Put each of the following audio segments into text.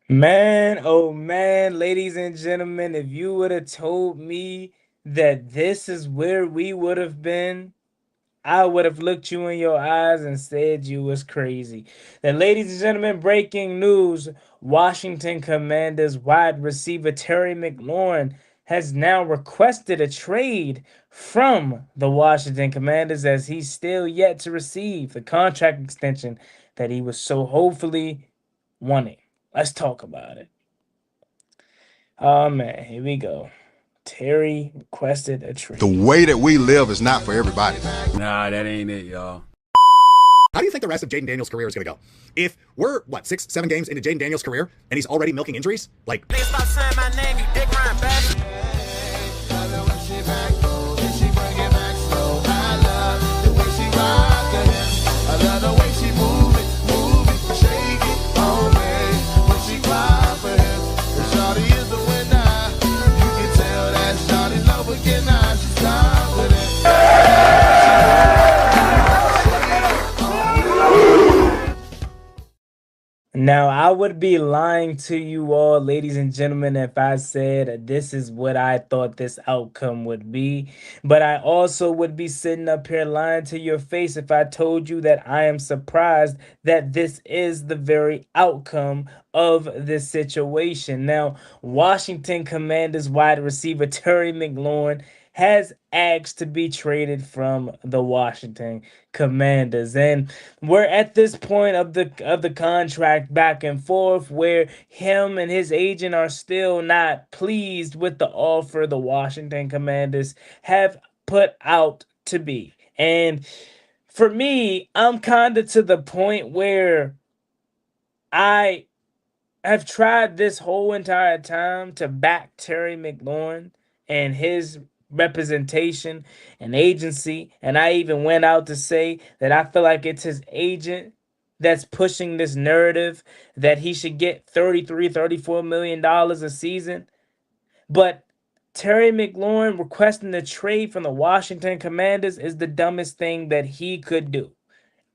Man, oh man, ladies and gentlemen, if you would have told me that this is where we would have been, I would have looked you in your eyes and said you was crazy. Then, ladies and gentlemen, breaking news. Washington Commanders wide receiver Terry McLaurin has now requested a trade from the Washington Commanders as he's still yet to receive the contract extension that he was so hopefully wanting. Let's talk about it. Oh man, here we go. Terry requested a The trade. way that we live is not for everybody. Nah, that ain't it, y'all. How do you think the rest of Jaden Daniels' career is going to go? If we're, 6, 7 games into Jaden Daniels' career and he's already milking injuries? Like, Stop saying my name, you dick riding bastard. Now, I would be lying to you all, ladies and gentlemen, if I said this is what I thought this outcome would be. But I also would be sitting up here lying to your face if I told you that I am surprised that this is the very outcome of this situation. Now, Washington Commanders wide receiver Terry McLaurin has asked to be traded from the Washington Commanders. And we're at this point of the contract back and forth where him and his agent are still not pleased with the offer the Washington Commanders have put out to be. And for me, I'm kind of to the point where I have tried this whole entire time to back Terry McLaurin and his representation and agency. And I even went out to say that I feel like it's his agent that's pushing this narrative that he should get 33, $34 million a season. But Terry McLaurin requesting the trade from the Washington Commanders is the dumbest thing that he could do.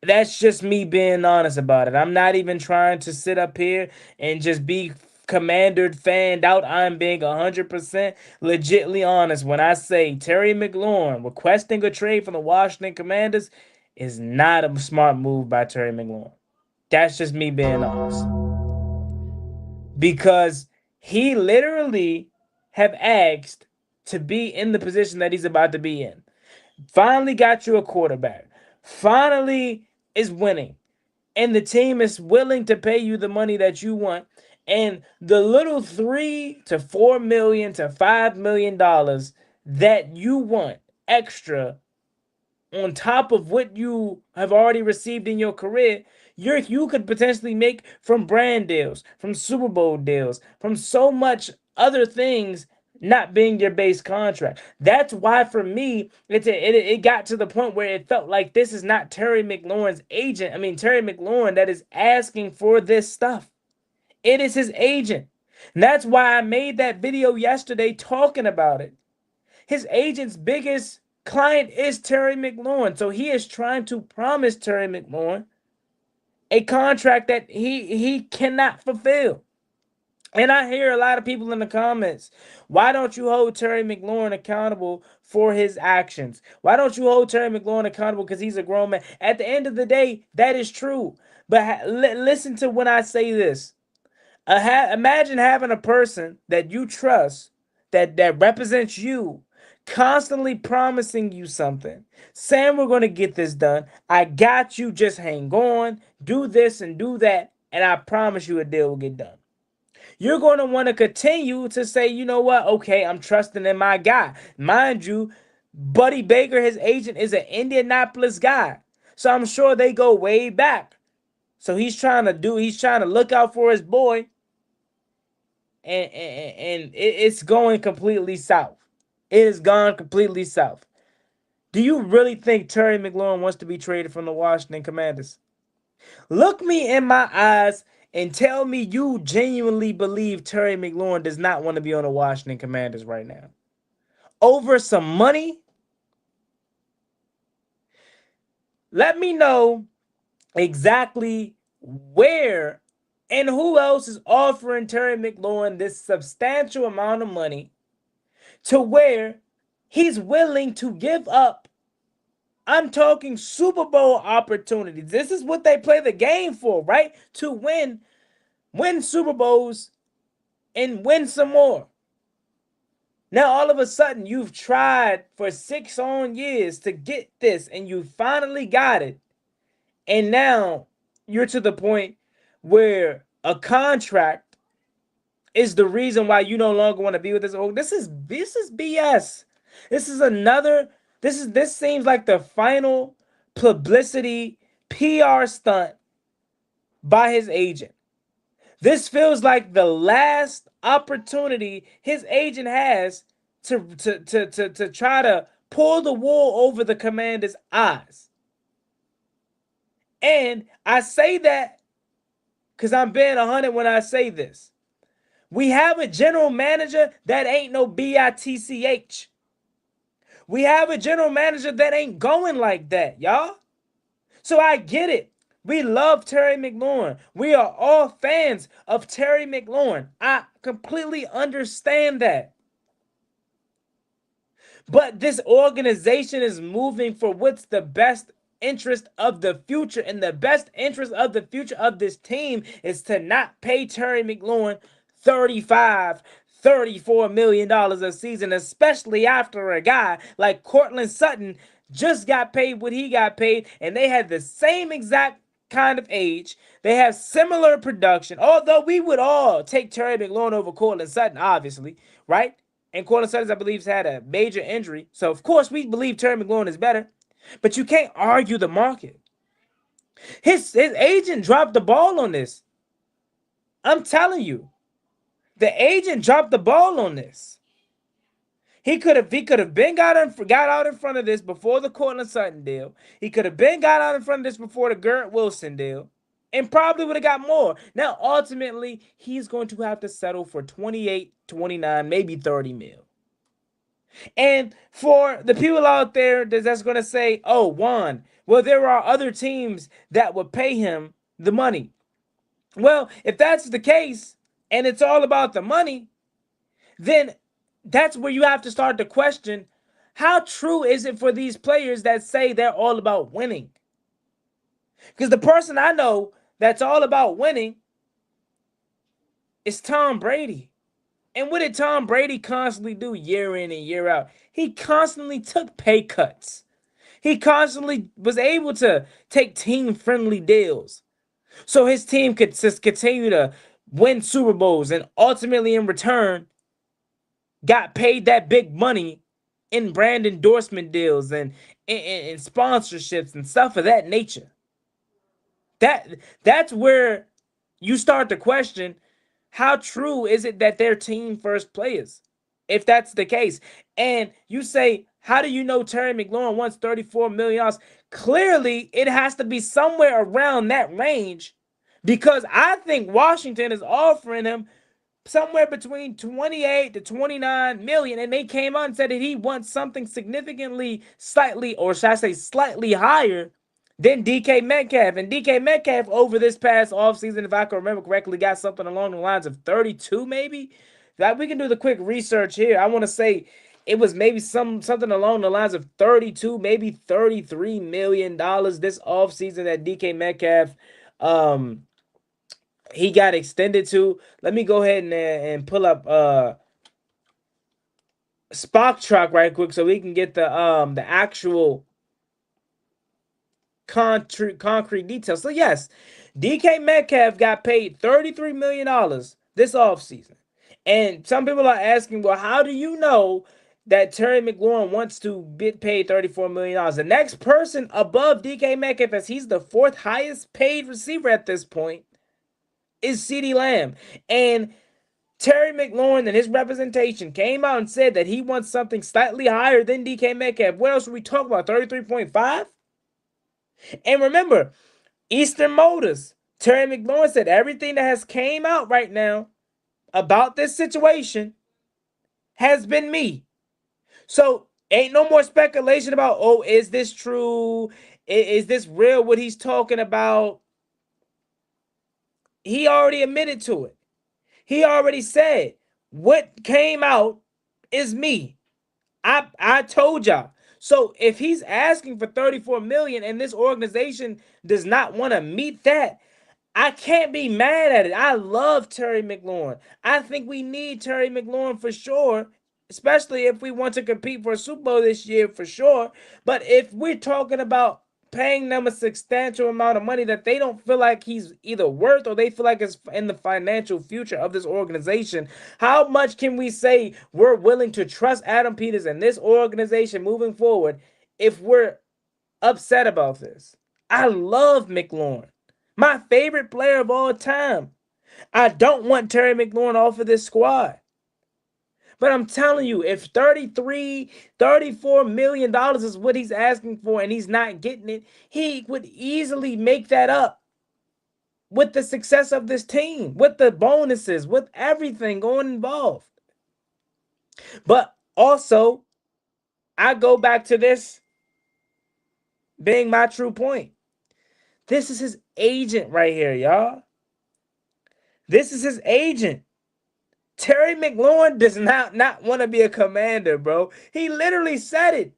That's just me being honest about it. I'm not even trying to sit up here and just be commandered fanned out. I'm being 100% legitly honest when I say Terry McLaurin requesting a trade from the Washington Commanders is not a smart move by Terry McLaurin. That's just me being honest. Because he literally have asked to be in the position that he's about to be in. Finally got you a quarterback. Finally is winning. And the team is willing to pay you the money that you want. And the little 3 to 4 million to $5 million that you want extra on top of what you have already received in your career, you could potentially make from brand deals, from Super Bowl deals, from so much other things not being your base contract. That's why for me, it got to the point where it felt like this is not Terry McLaurin's agent. I mean, Terry McLaurin that is asking for this stuff. It is his agent. And that's why I made that video yesterday talking about it. His agent's biggest client is Terry McLaurin. So he is trying to promise Terry McLaurin a contract that he cannot fulfill. And I hear a lot of people in the comments, why don't you hold Terry McLaurin accountable for his actions? Why don't you hold Terry McLaurin accountable because he's a grown man? At the end of the day, that is true. But listen to when I say this. Imagine having a person that you trust, that represents you, constantly promising you something, saying we're going to get this done. I got you. Just hang on. Do this and do that. And I promise you a deal will get done. You're going to want to continue to say, you know what? Okay, I'm trusting in my guy. Mind you, Buddy Baker, his agent, is an Indianapolis guy. So I'm sure they go way back. So he's trying to look out for his boy. And it's going completely south. It has gone completely south. Do you really think Terry McLaurin wants to be traded from the Washington Commanders? Look me in my eyes and tell me you genuinely believe Terry McLaurin does not want to be on the Washington Commanders right now. Over some money? Let me know exactly where And who else is offering Terry McLaurin this substantial amount of money to where he's willing to give up? I'm talking Super Bowl opportunities. This is what they play the game for, right? To win Super Bowls and win some more. Now, all of a sudden, you've tried for 6 years to get this and you finally got it. And now you're to the point where a contract is the reason why you no longer want to be with this. Oh, this is BS. This is another. This seems like the final publicity PR stunt by his agent. This feels like the last opportunity his agent has to try to pull the wool over the Commander's eyes. And I say that because I'm being 100 when I say this. We have a general manager that ain't no bitch. We have a general manager that ain't going like that, y'all. So I get it. We love Terry McLaurin. We are all fans of Terry McLaurin. I completely understand that. But this organization is moving for what's the best interest of the future. And the best interest of the future of this team is to not pay Terry McLaurin 35, $34 million a season, especially after a guy like Cortland Sutton just got paid what he got paid, and they had the same exact kind of age. They have similar production, although we would all take Terry McLaurin over Cortland Sutton, obviously, right? And Cortland Sutton, I believe, has had a major injury. So, of course, we believe Terry McLaurin is better. But you can't argue the market. His agent dropped the ball on this. I'm telling you. The agent dropped the ball on this. He could have been got out in front of this before the Cortland Sutton deal. He could have been got out in front of this before the Garrett Wilson deal. And probably would have got more. Now, ultimately, he's going to have to settle for 28, 29, maybe 30 mil. And for the people out there that's going to say, oh, Juan, well, there are other teams that would pay him the money. Well, if that's the case, and it's all about the money, then that's where you have to start to question, how true is it for these players that say they're all about winning? Because the person I know that's all about winning is Tom Brady. And what did Tom Brady constantly do year in and year out? He constantly took pay cuts. He constantly was able to take team-friendly deals so his team could just continue to win Super Bowls, and ultimately in return got paid that big money in brand endorsement deals and sponsorships and stuff of that nature. That's where you start to question, how true is it that they're team first players? If that's the case. And you say, how do you know Terry McLaurin wants $34 million? Clearly, it has to be somewhere around that range, because I think Washington is offering him somewhere between 28 to 29 million, and they came out and said that he wants something significantly slightly, or should I say slightly higher than DK Metcalf. And DK Metcalf over this past offseason, if I can remember correctly, got something along the lines of 32 maybe. That we can do the quick research here. I want to say it was maybe something along the lines of 32, maybe $33 million this offseason that DK Metcalf he got extended to. Let me go ahead and pull up Spock Truck right quick so we can get the actual concrete details. So yes, DK Metcalf got paid $33 million this offseason. And some people are asking, well, how do you know that Terry McLaurin wants to get paid $34 million? The next person above DK Metcalf, as he's the fourth highest paid receiver at this point, is CeeDee Lamb. And Terry McLaurin and his representation came out and said that he wants something slightly higher than DK Metcalf. What else are we talking about? 33.5? And remember, Eastern Motors, Terry McLaurin said everything that has came out right now about this situation has been me. So ain't no more speculation about, oh, is this true? Is this real, what he's talking about? He already admitted to it. He already said what came out is me. I told y'all. So if he's asking for 34 million and this organization does not want to meet that, I can't be mad at it. I love Terry McLaurin. I think we need Terry McLaurin for sure, especially if we want to compete for a Super Bowl this year for sure. But if we're talking about paying them a substantial amount of money that they don't feel like he's either worth or they feel like it's in the financial future of this organization, how much can we say we're willing to trust Adam Peters and this organization moving forward if we're upset about this? I love McLaurin. My favorite player of all time. I don't want Terry McLaurin off of this squad. But I'm telling you, if 33, $34 million is what he's asking for and he's not getting it, he would easily make that up with the success of this team, with the bonuses, with everything going involved. But also, I go back to this being my true point. This is his agent right here, y'all. This is his agent. Terry McLaurin does not want to be a commander, bro. He literally said it.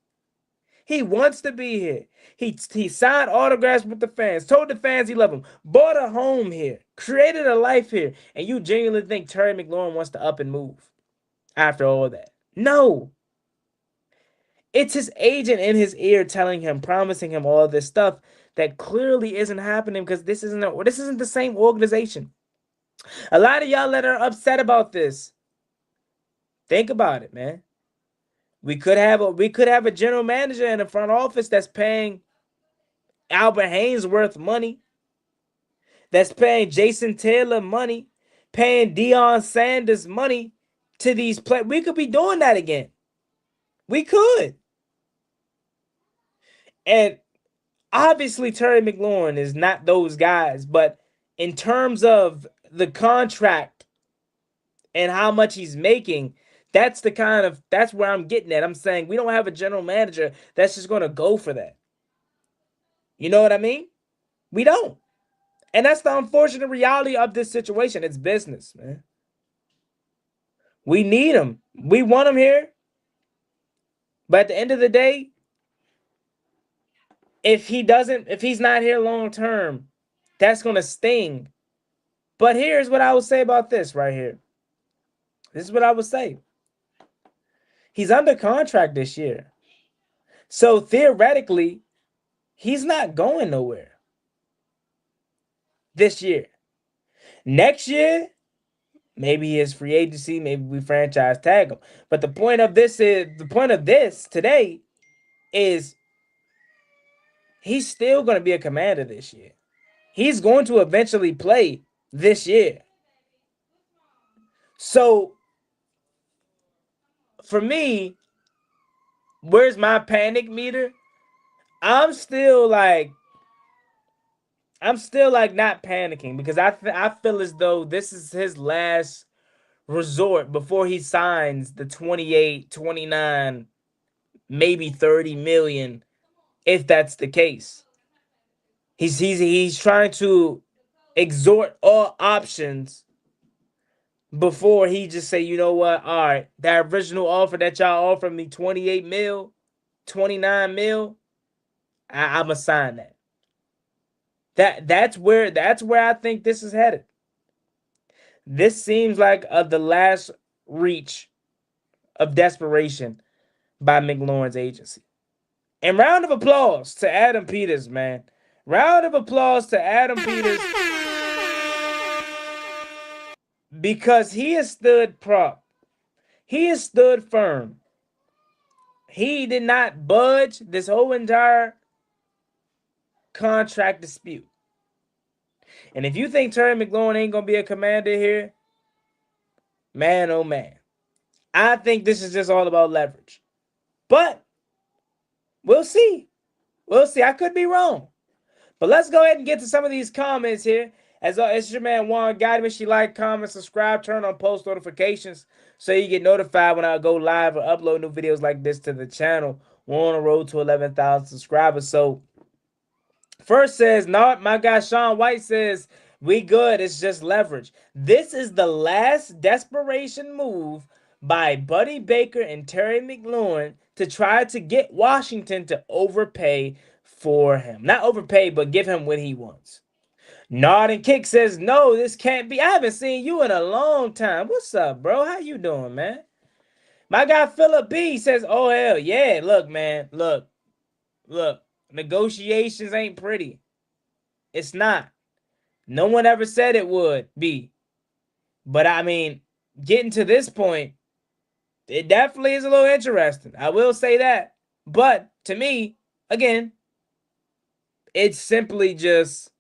He wants to be here. He signed autographs with the fans, told the fans he loved them, bought a home here, created a life here, and you genuinely think Terry McLaurin wants to up and move after all that? No. It's his agent in his ear telling him, promising him all this stuff that clearly isn't happening because this isn't the same organization. A lot of y'all that are upset about this, think about it, man. We could have a general manager in the front office that's paying Albert Hainsworth money, that's paying Jason Taylor money, paying Deion Sanders money to these players. We could be doing that again. We could. And obviously Terry McLaurin is not those guys, but in terms of the contract and how much he's making, that's where I'm getting at. I'm saying we don't have a general manager that's just going to go for that. You know what I mean? We don't. And that's the unfortunate reality of this situation. It's business, man. We need him. We want him here. But at the end of the day, if he's not here long term, that's going to sting. But here's what I would say about this right here. This is what I would say. He's under contract this year. So theoretically, he's not going nowhere this year. Next year, maybe he is free agency, maybe we franchise tag him. But the point of this today is he's still going to be a commander this year. He's going to eventually play this year. So for me, where's my panic meter? I'm still like not panicking because I feel as though this is his last resort before he signs the 28, 29, maybe 30 million, if that's the case. He's trying to exhort all options before he just say, you know what, all right, that original offer that y'all offered me, 28 mil, 29 mil, I'ma sign that. That's where I think this is headed. This seems like the last reach of desperation by McLaurin's agency. And round of applause to Adam Peters, man. Round of applause to Adam Peters because he has stood prop. He has stood firm. He did not budge this whole entire contract dispute. And if you think Terry McLaurin ain't going to be a commander here, man, oh man. I think this is just all about leverage. But we'll see. We'll see. I could be wrong. But let's go ahead and get to some of these comments here. As it's your man Juan. Guide me. She like, comment, subscribe, turn on post notifications so you get notified when I go live or upload new videos like this to the channel. We're on the road to 11,000 subscribers. So first says, not my guy Sean White says, We good. It's just leverage. This is the last desperation move by Buddy Baker and Terry McLaurin to try to get Washington to overpay for him. Not overpay, but give him what he wants. Nod and Kick says, no, this can't be. I haven't seen you in a long time. What's up, bro? How you doing, man? My guy Philip B says, oh, hell, yeah. Look, man. Look. Negotiations ain't pretty. It's not. No one ever said it would be. But, I mean, getting to this point, it definitely is a little interesting. I will say that. But, to me, again, it's simply just,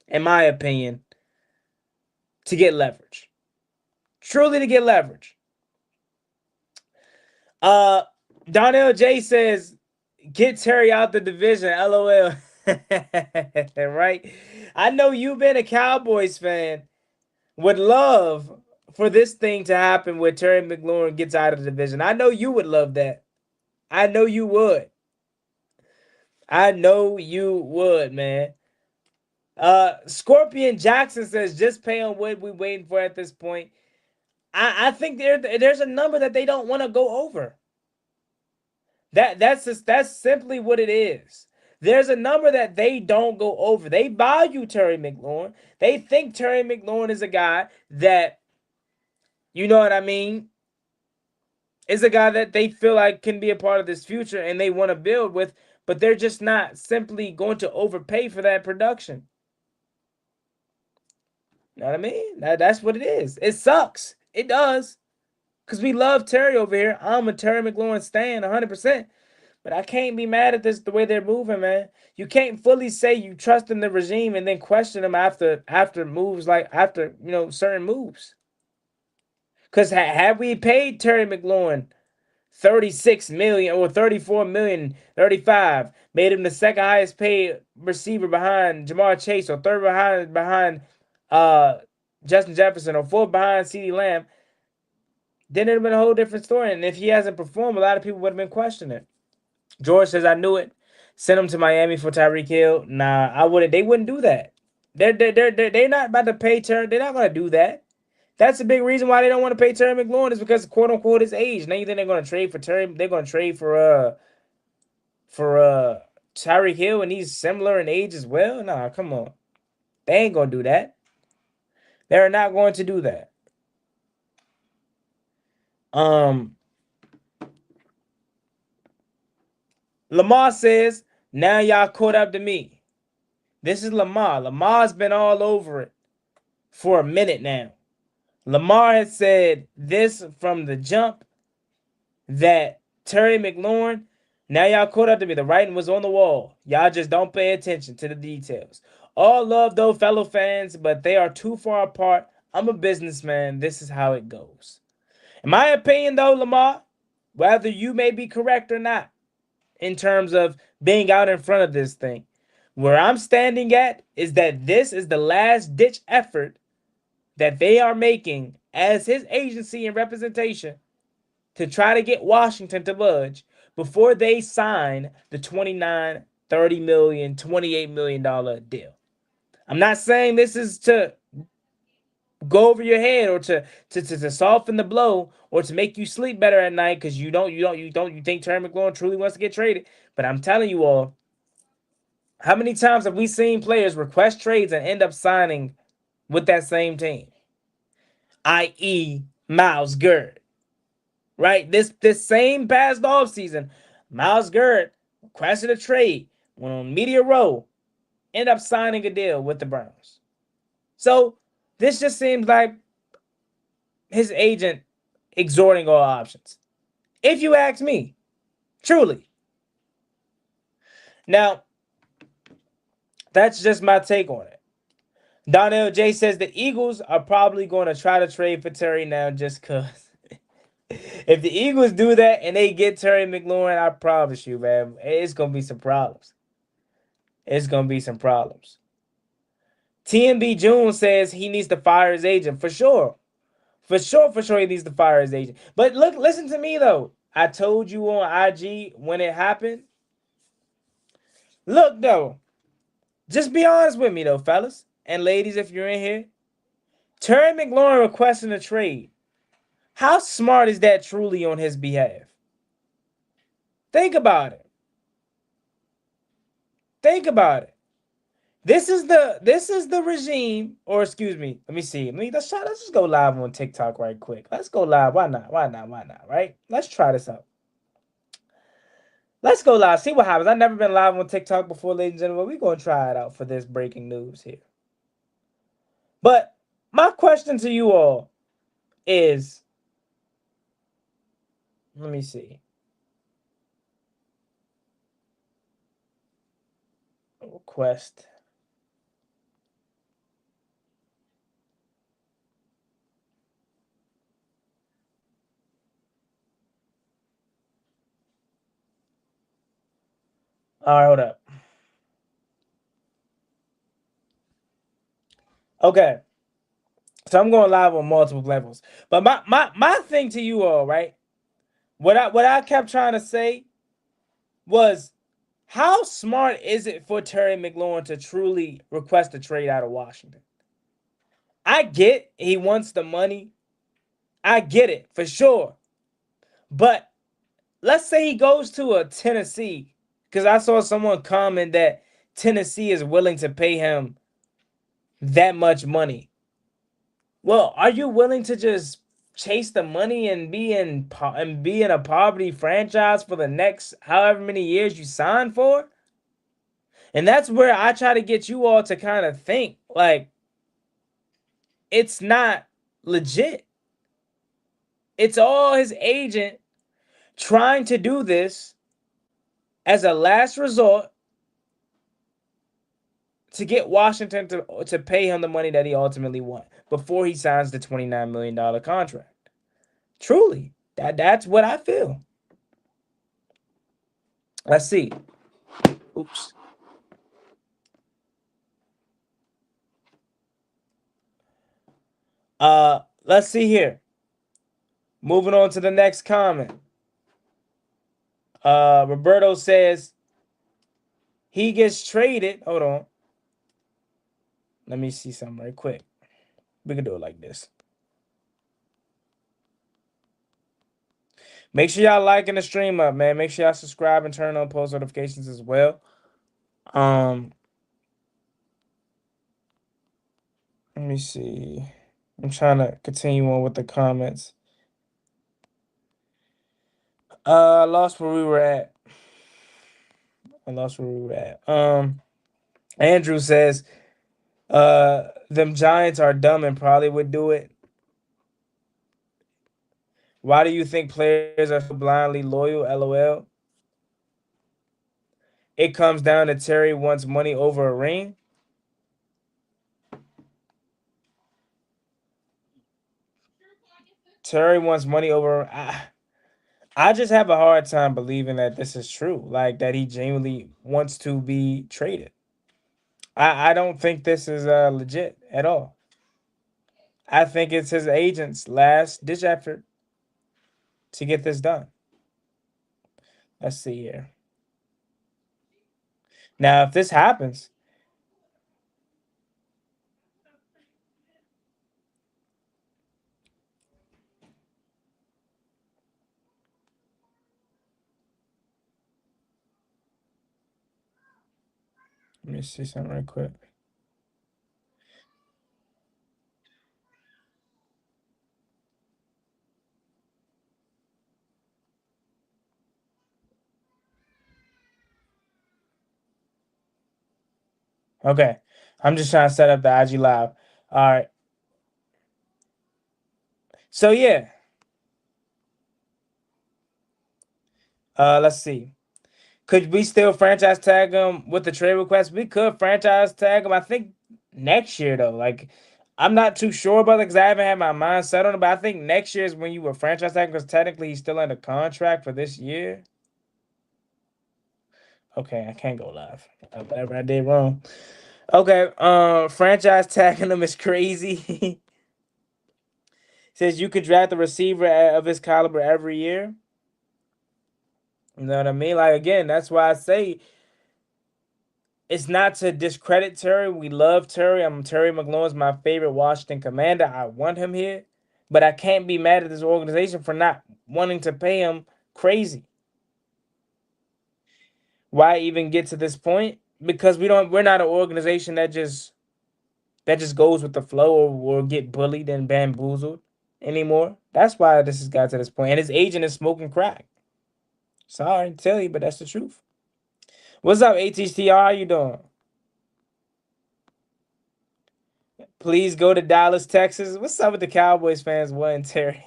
in my opinion, to get leverage. Truly to get leverage. Donnell J says, get Terry out the division, LOL. Right? I know you've been a Cowboys fan. Would love for this thing to happen where Terry McLaurin gets out of the division. I know you would love that. I know you would. I know you would, man. Scorpion Jackson says, just pay on what we waiting for at this point. I think there's a number that they don't want to go over. That's simply what it is. There's a number that they don't go over. They value Terry McLaurin. They think Terry McLaurin is a guy that, you know what I mean, is a guy that they feel like can be a part of this future and they want to build with, but they're just not simply going to overpay for that production. You know what I mean? That's what it is. It sucks. It does. Because we love Terry over here. I'm a Terry McLaurin stan 100%. But I can't be mad at this the way they're moving, man. You can't fully say you trust in the regime and then question them after moves like after, certain moves. Because had we paid Terry McLaurin 36 million or 34 million, 35, made him the second highest paid receiver behind Jamar Chase or third behind Justin Jefferson or fourth behind CeeDee Lamb, then it would have been a whole different story. And if he hasn't performed, a lot of people would have been questioning it. George says, I knew it. Send him to Miami for Tyreek Hill. Nah, I wouldn't. They wouldn't do that. They're not about to pay Terry. They're not going to do that. That's the big reason why they don't want to pay Terry McLaurin is because, quote unquote, his age. Now you think they're going to trade for Terry? They're going to trade for Tyreek Hill and he's similar in age as well? Nah, come on. They ain't going to do that. They're not going to do that. Lamar says, now y'all caught up to me. This is Lamar. Lamar's been all over it for a minute now. Lamar has said this from the jump that Terry McLaurin, now y'all caught up to me. The writing was on the wall. Y'all just don't pay attention to the details. All love, though, fellow fans, but they are too far apart. I'm a businessman. This is how it goes. In my opinion, though, Lamar, whether you may be correct or not in terms of being out in front of this thing, where I'm standing at is that this is the last-ditch effort that they are making as his agency and representation to try to get Washington to budge before they sign the $29, $30 million, $28 million deal. I'm not saying this is to go over your head or to soften the blow or to make you sleep better at night because you think Terry McLaurin truly wants to get traded. But I'm telling you all, how many times have we seen players request trades and end up signing with that same team? I.e. Myles Garrett. Right? This same past offseason, Myles Garrett requested a trade, went on Media Row, ended up signing a deal with the Browns. So this just seems like his agent exhorting all options. If you ask me, truly. Now, that's just my take on it. Donnell J says the Eagles are probably going to try to trade for Terry now just because. If the Eagles do that and they get Terry McLaurin, I promise you, man, it's going to be some problems. It's going to be some problems. TMB June says he needs to fire his agent. For sure. For sure, he needs to fire his agent. But look, listen to me, though. I told you on IG when it happened. Look, though. Just be honest with me, though, fellas. and ladies, if you're in here, Terry McLaurin requesting a trade. How smart is that truly on his behalf? Think about it. Think about it. This is the regime, or excuse me. Let me see. Let's just go live on TikTok right quick. Let's go live. Why not? Why not? Why not? Right? Let's try this out. Let's go live. See what happens. I've never been live on TikTok before, ladies and gentlemen. We're gonna try it out for this breaking news here. But my question to you all is, let me see. Request. All right, hold up. Okay. So I'm going live on multiple levels. But my thing to you all, right? What I kept trying to say was, how smart is it for Terry McLaurin to truly request a trade out of Washington? I get he wants the money. I get it for sure. But let's say he goes to a Tennessee, because I saw someone comment that Tennessee is willing to pay him that much money. Well, are you willing to just chase the money and be in a poverty franchise for the next however many years you sign for? And that's where I try to get you all to kind of think like it's not legit. It's all his agent trying to do this as a last resort to get Washington to pay him the money that he ultimately wants before he signs the $29 million contract. Truly, that's what I feel. Let's see. Oops. Let's see here. Moving on to the next comment. Roberto says he gets traded. Hold on. Let me see something right quick. We can do it like this. Make sure y'all liking the stream up, man. Make sure y'all subscribe and turn on post notifications as well. Let me see. I'm trying to continue on with the comments. I lost where we were at. Andrew says, them Giants are dumb and probably would do it. Why do you think players are so blindly loyal? LOL. It comes down to Terry wants money over a ring. Terry wants money over. I just have a hard time believing that this is true. Like that he genuinely wants to be traded. I don't think this is legit at all. I think it's his agent's last ditch effort to get this done. Let's see here. Now, if this happens, let me see something right quick. Okay. I'm just trying to set up the IG Live. All right. So, yeah. Let's see. Could we still franchise tag him with the trade request? We could franchise tag him, I think, next year, though. Like, I'm not too sure about it because I haven't had my mind set on it, but I think next year is when you were franchise tag because technically he's still under contract for this year. Okay, I can't go live. Whatever I did wrong. Okay, franchise tagging him is crazy. Says you could draft a receiver of his caliber every year. You know what I mean? Like again, that's why I say It's not to discredit Terry. We love Terry. Terry McLaurin's my favorite Washington Commander. I want him here, but I can't be mad at this organization for not wanting to pay him crazy. Why even get to this point? Because we're not an organization that just goes with the flow or get bullied and bamboozled anymore. That's why this has got to this point. And his agent is smoking crack. Sorry to tell you, but that's the truth. What's up, ATCR? How you doing? Please go to Dallas, Texas. What's up with the Cowboys fans wanting Terry?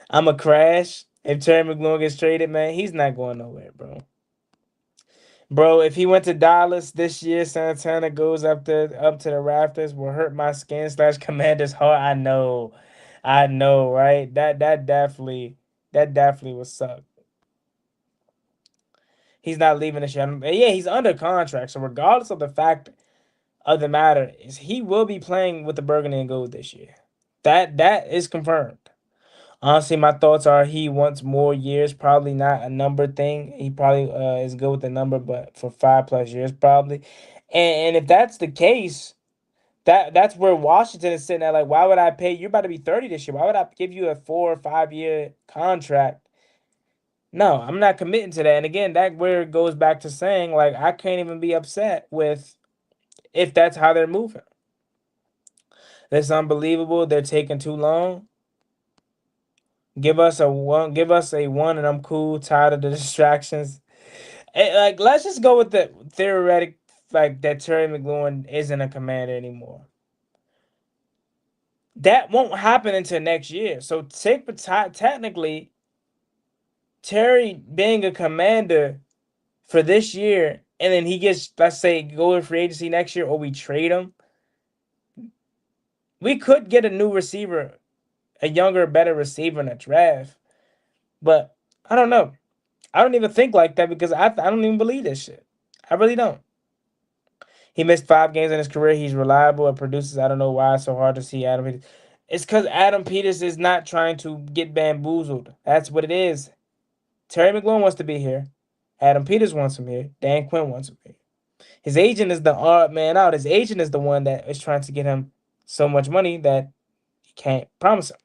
I'm a crash. If Terry McLaurin gets traded, man, he's not going nowhere, bro. Bro, if he went to Dallas this year, Santana goes up to the Raptors will hurt my skin slash Commander's heart. I know, right? That definitely would suck. He's not leaving this year. Yeah, he's under contract. So regardless of the fact of the matter, is he will be playing with the Burgundy and Gold this year. That is confirmed. Honestly, my thoughts are he wants more years. Probably not a number thing. He probably is good with the number, but for 5+ years probably. And if that's the case, that's where Washington is sitting at. Like, why would I pay? You're about to be 30 this year. Why would I give you a 4 or 5 year contract? No, I'm not committing to that. And again, that where it goes back to saying like I can't even be upset with if that's how they're moving. That's unbelievable. They're taking too long. Give us a one, and I'm cool. Tired of the distractions. Like, let's just go with the theoretic, like that Terry McLaurin isn't a commander anymore. That won't happen until next year. So technically, Terry being a commander for this year, and then he gets, let's say, go to free agency next year, or we trade him. We could get a new receiver, a younger, better receiver in the draft, but I don't know. I don't even think like that because I don't even believe this shit. I really don't. He missed 5 games in his career. He's reliable and produces. I don't know why it's so hard to see Adam Peters. It's because Adam Peters is not trying to get bamboozled. That's what it is. Terry McLaurin wants to be here. Adam Peters wants him here. Dan Quinn wants him here. His agent is the odd man out. His agent is the one that is trying to get him so much money that he can't promise him.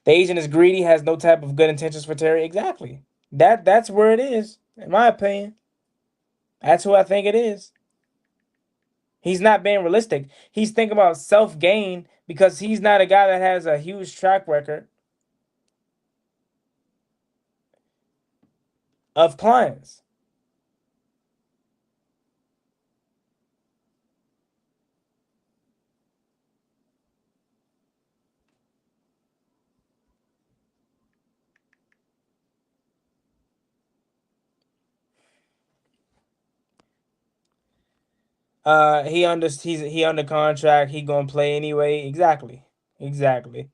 The agent is greedy, has no type of good intentions for Terry. Exactly. That's where it is, in my opinion. That's who I think it is. He's not being realistic. He's thinking about self gain because he's not a guy that has a huge track record of clients. He under contract. He gonna play anyway. Exactly. Exactly.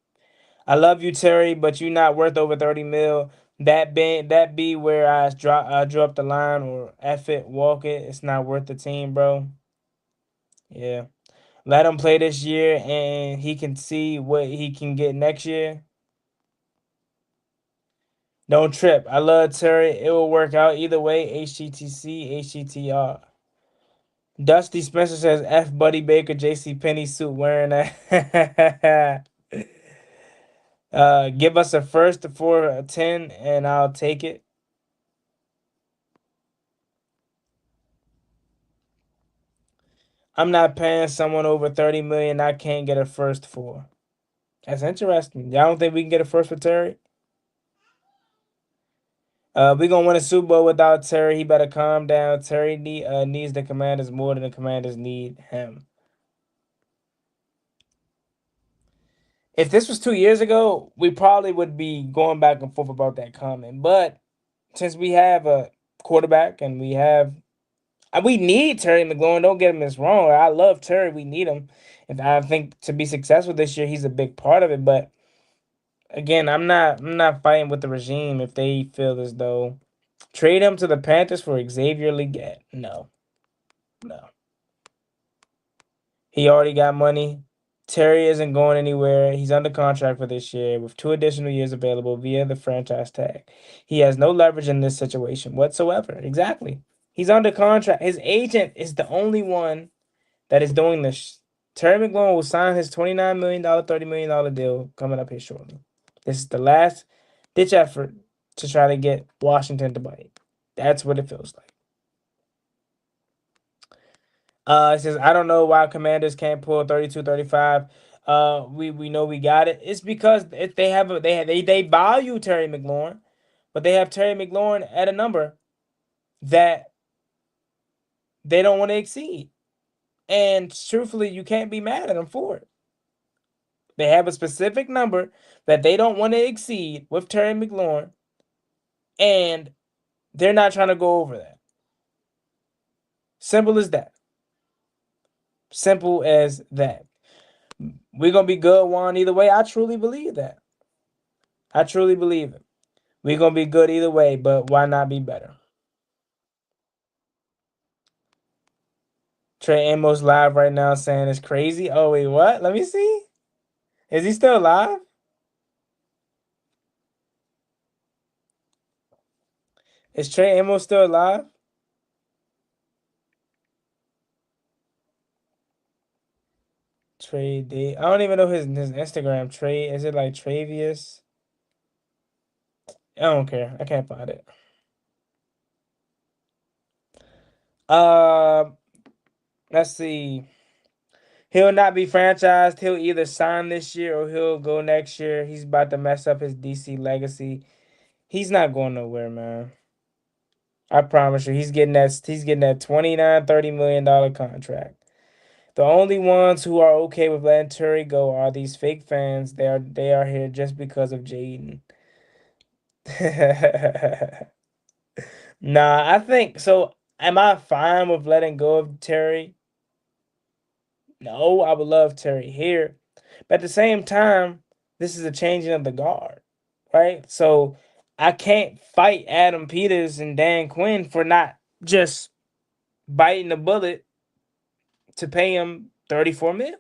I love you, Terry, but you're not worth over 30 mil. That be where I drop the line or F it, walk it. It's not worth the team, bro. Yeah. Let him play this year and he can see what he can get next year. Don't trip. I love Terry. It will work out either way. HGTC, HGTR. Dusty Spencer says F Buddy Baker, JC Penny suit wearing that. Give us a first for a 10 and I'll take it. I'm not paying someone over 30 million I can't get a first for. That's interesting. Y'all don't think we can get a first for Terry? We gonna win a Super Bowl without Terry. He better calm down. Terry needs the Commanders more than the Commanders need him. If this was 2 years ago, we probably would be going back and forth about that comment. But since we have a quarterback and we need Terry McLaurin. Don't get him wrong. I love Terry. We need him, and I think to be successful this year, he's a big part of it. But again, I'm not fighting with the regime if they feel as though trade him to the Panthers for Xavier Leggett. No, no. He already got money. Terry isn't going anywhere. He's under contract for this year with 2 additional years available via the franchise tag. He has no leverage in this situation whatsoever. Exactly. He's under contract. His agent is the only one that is doing this. Terry McLaurin will sign his $29 million, $30 million deal coming up here shortly. This is the last ditch effort to try to get Washington to bite. That's what it feels like. It says, I don't know why Commanders can't pull 32, 35. We know we got it. It's because if they have they value Terry McLaurin, but they have Terry McLaurin at a number that they don't want to exceed. And truthfully, you can't be mad at them for it. They have a specific number that they don't want to exceed with Terry McLaurin, and they're not trying to go over that. Simple as that. Simple as that. We're gonna be good, Juan, either way. I truly believe that. I truly believe it. We're gonna be good either way, but why not be better? Trey Amos live right now saying it's crazy. Oh wait, what? Let me see. Is he still live? Is Trey Amos still alive? Trey D. I don't even know his Instagram. Trey, is it like Travius? I don't care. I can't find it. Uh, let's see. He'll not be franchised. He'll either sign this year or he'll go next year. He's about to mess up his DC legacy. He's not going nowhere, man. I promise you, he's getting that 29, $30 million contract. The only ones who are okay with letting Terry go are these fake fans. They are here just because of Jaden. Nah, I think so. Am I fine with letting go of Terry? No, I would love Terry here. But at the same time, this is a changing of the guard, right? So I can't fight Adam Peters and Dan Quinn for not just biting the bullet to pay him 34 mil.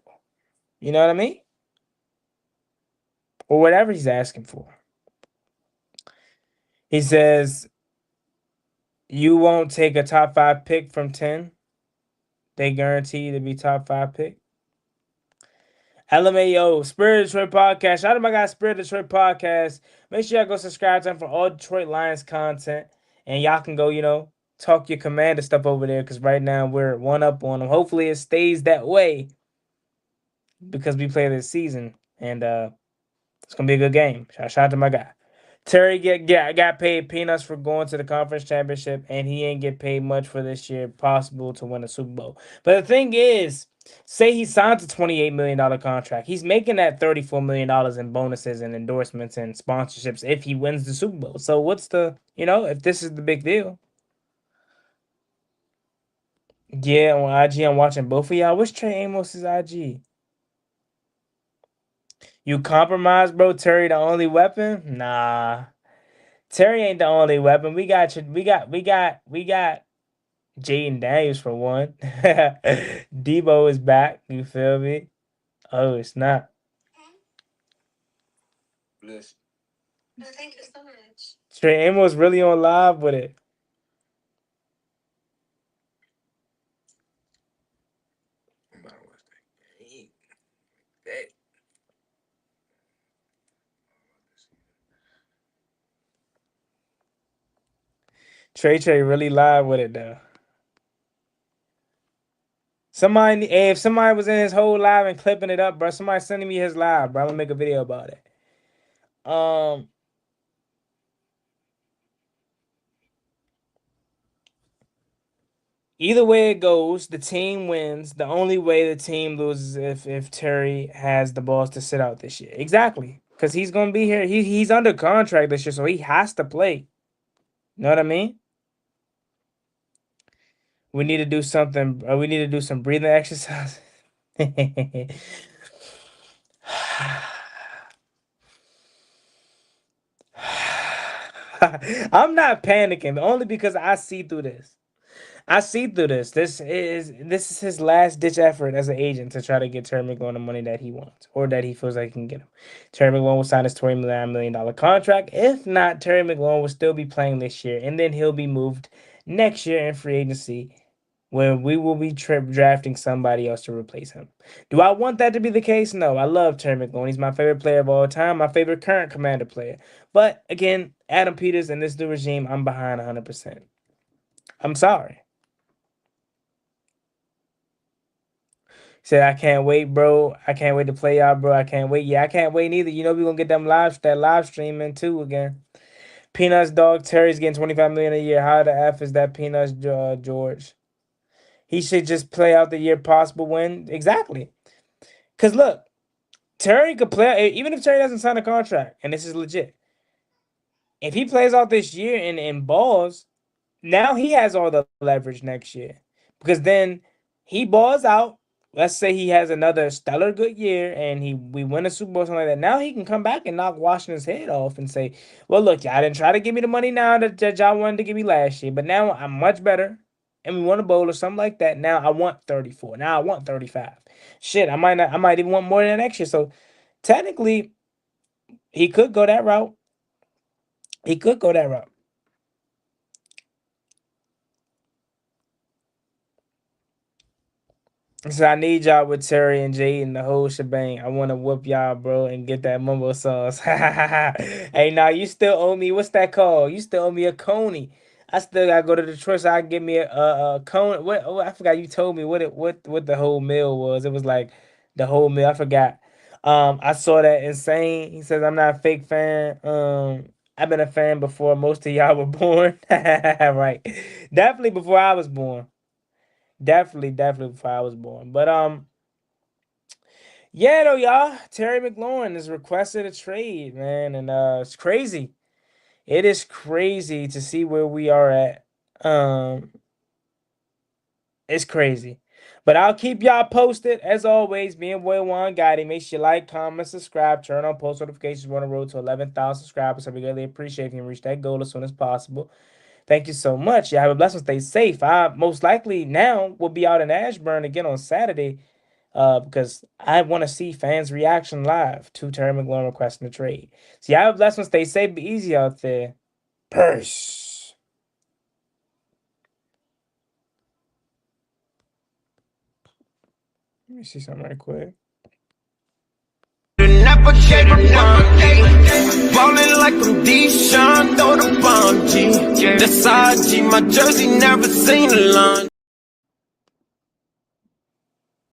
You know what I mean? Or whatever he's asking for. He says, you won't take a top five pick from 10. They guarantee you to be top five pick. LMAO, Spirit Detroit Podcast. Shout out to my guy, Spirit Detroit Podcast. Make sure y'all go subscribe to him for all Detroit Lions content. And y'all can go, talk your commander stuff over there because right now we're one up on them. Hopefully it stays that way because we play this season. And it's going to be a good game. Shout out to my guy. Terry got paid peanuts for going to the conference championship, and he ain't get paid much for this year, possible to win a Super Bowl. But the thing is, say he signs a $28 million contract. He's making that $34 million in bonuses and endorsements and sponsorships if he wins the Super Bowl. So what's if this is the big deal? Yeah, on IG, I'm watching both of y'all. What's Trey Amos's IG? You compromise, bro. Terry, the only weapon? Nah. Terry ain't the only weapon. We got Jaden Daniels for one. Debo is back. You feel me? Oh, it's not. Trey Amos really on live with it. Trey really live with it though. If somebody was in his whole live and clipping it up, bro, somebody sending me his live, bro. I'm gonna make a video about it. Either way it goes, the team wins. The only way the team loses if Terry has the balls to sit out this year. Exactly. Because he's gonna be here. He's under contract this year, so he has to play. You know what I mean? We need to do something. We need to do some breathing exercise. I'm not panicking only because I see through this. I see through this. This is his last ditch effort as an agent to try to get Terry McLaurin the money that he wants or that he feels like he can get him. Terry McLaurin will sign his $29 million contract. If not, Terry McLaurin will still be playing this year, and then he'll be moved next year in free agency when we will be drafting somebody else to replace him. Do I want that to be the case? No. I love Terry McLaurin. He's my favorite player of all time, my favorite current Commander player. But again, Adam Peters and this new regime, I'm behind 100%. I'm sorry. Said I can't wait, bro. I can't wait to play y'all, bro. I can't wait. Yeah, I can't wait neither. You know we gonna get that live streaming too again. Peanuts dog Terry's getting 25 million a year. How the f is that Peanuts George? He should just play out the year possible win. Exactly. Cause look, Terry could play even if Terry doesn't sign a contract, and this is legit. If he plays out this year and balls, now he has all the leverage next year. Because then he balls out. Let's say he has another stellar good year and we win a Super Bowl or something like that. Now he can come back and knock Washington's head off and say, well, look, y'all didn't try to give me the money now that y'all wanted to give me last year, but now I'm much better and we won a bowl or something like that. Now I want 34. Now I want 35. Shit, I might even want more than that next year. So technically, he could go that route. He could go that route. So I need y'all with Terry and Jay and the whole shebang. I want to whoop y'all, bro, and get that mumbo sauce. Hey, now you still owe me. What's that called? You still owe me a coney. I still gotta go to Detroit so I can get me a cone. What I forgot. You told me what the whole meal was. It was like the whole meal. I forgot. I saw that insane. He says I'm not a fake fan. I've been a fan before most of y'all were born. Right, definitely before I was born. Definitely before I was born. But yeah though, y'all. Terry McLaurin has requested a trade, man, and it's crazy. It is crazy to see where we are at. It's crazy. But I'll keep y'all posted. As always, me and Boy One Guidey. Make sure you like, comment, subscribe, turn on post notifications. We're on the road to 11,000 subscribers. So we really appreciate if you can reach that goal as soon as possible. Thank you so much. Y'all have a blessed one. Stay safe. I most likely now will be out in Ashburn again on Saturday because I want to see fans' reaction live to Terry McLaurin requesting a trade. So y'all have a blessed one. Stay safe. Be easy out there. Peace. Let me see something right quick. Ballin' like I'm Deshaun, throw the bomb, G. That's IG, my jersey never seen a line.